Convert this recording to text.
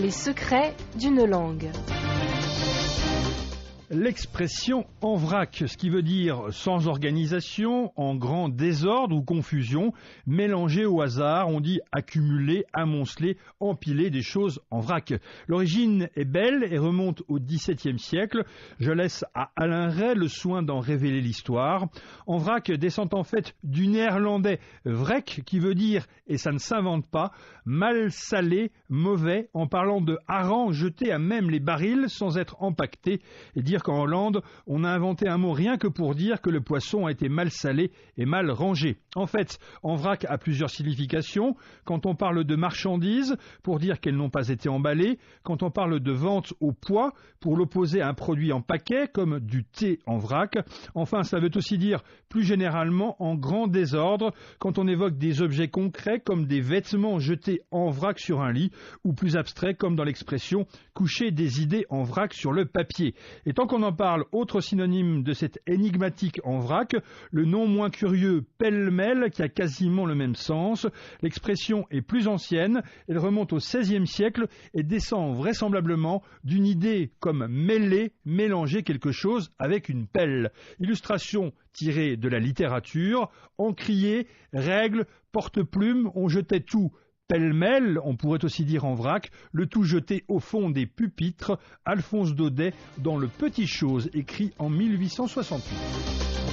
Les secrets d'une langue. L'expression en vrac, ce qui veut dire sans organisation, en grand désordre ou confusion, mélangé au hasard, on dit accumuler, amonceler, empiler des choses en vrac. L'origine est belle et remonte au XVIIe siècle. Je laisse à Alain Ray le soin d'en révéler l'histoire. En vrac descend en fait du néerlandais vrek, qui veut dire, et ça ne s'invente pas, mal salé, mauvais, en parlant de harengs jetés à même les barils sans être empaquetés, et dire qu'en Hollande, on a inventé un mot rien que pour dire que le poisson a été mal salé et mal rangé. En fait, en vrac a plusieurs significations. Quand on parle de marchandises, pour dire qu'elles n'ont pas été emballées. Quand on parle de vente au poids, pour l'opposer à un produit en paquet, comme du thé en vrac. Enfin, ça veut aussi dire, plus généralement, en grand désordre, quand on évoque des objets concrets, comme des vêtements jetés en vrac sur un lit, ou plus abstrait, comme dans l'expression « coucher des idées en vrac sur le papier ». Et tant qu'on en parle, autre synonyme de cette énigmatique en vrac, le non moins curieux pêle-mêle qui a quasiment le même sens. L'expression est plus ancienne, elle remonte au XVIe siècle et descend vraisemblablement d'une idée comme mêler, mélanger quelque chose avec une pelle. Illustration tirée de la littérature, encrier, règle, porte-plume, on jetait tout. Pêle-mêle, on pourrait aussi dire en vrac, le tout jeté au fond des pupitres, Alphonse Daudet dans Le Petit Chose, écrit en 1868.